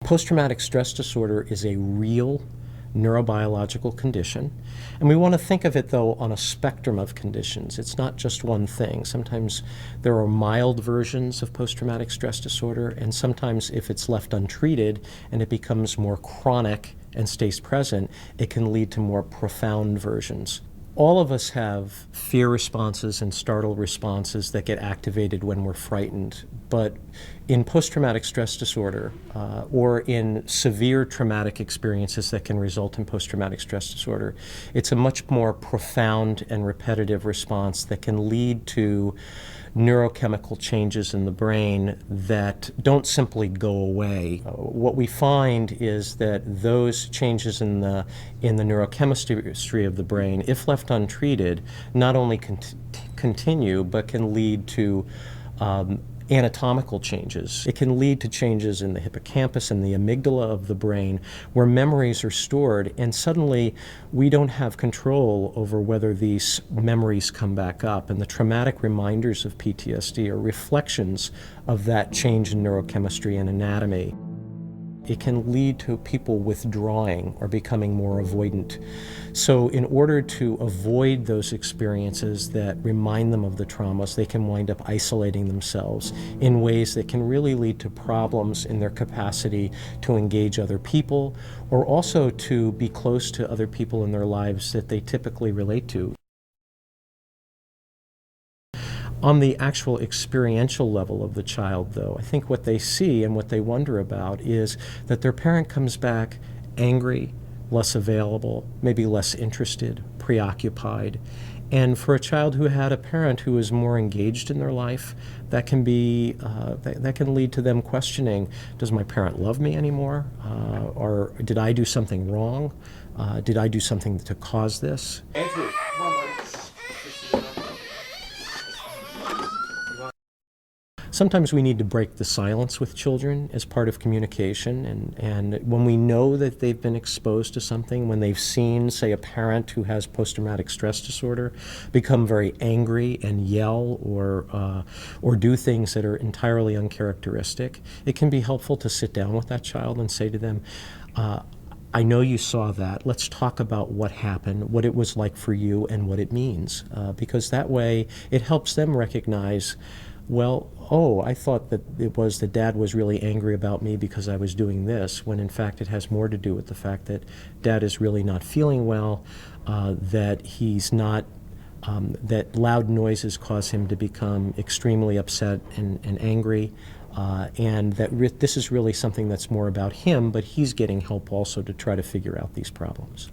Post-traumatic stress disorder is a real neurobiological condition, and we want to think of it, though, on a spectrum of conditions. It's not just one thing. Sometimes there are mild versions of post-traumatic stress disorder, and sometimes if it's left untreated and it becomes more chronic and stays present, it can lead to more profound versions. All of us have fear responses and startle responses that get activated when we're frightened, but in post-traumatic stress disorder or in severe traumatic experiences that can result in post-traumatic stress disorder, it's a much more profound and repetitive response that can lead to neurochemical changes in the brain that don't simply go away. What we find is that those changes in the neurochemistry of the brain, if left untreated, not only continue but can lead to anatomical changes. It can lead to changes in the hippocampus and the amygdala of the brain where memories are stored, and suddenly we don't have control over whether these memories come back up. And the traumatic reminders of PTSD are reflections of that change in neurochemistry and anatomy. It can lead to people withdrawing or becoming more avoidant. So in order to avoid those experiences that remind them of the traumas, they can wind up isolating themselves in ways that can really lead to problems in their capacity to engage other people, or also to be close to other people in their lives that they typically relate to. On the actual experiential level of the child, though, I think what they see and what they wonder about is that their parent comes back angry, less available, maybe less interested, preoccupied. And for a child who had a parent who was more engaged in their life, that can be that can lead to them questioning: does my parent love me anymore? Or did I do something wrong? Did I do something to cause this? Andrew, come on, buddy. Sometimes we need to break the silence with children as part of communication, and when we know that they've been exposed to something, when they've seen, say, a parent who has post-traumatic stress disorder become very angry and yell or do things that are entirely uncharacteristic, it can be helpful to sit down with that child and say to them, I know you saw that. Let's talk about what happened, what it was like for you, and what it means. Because that way it helps them recognize, well, oh, I thought that it was that Dad was really angry about me because I was doing this, when in fact it has more to do with the fact that Dad is really not feeling well, that he's not, that loud noises cause him to become extremely upset and angry, and that this is really something that's more about him, but he's getting help also to try to figure out these problems.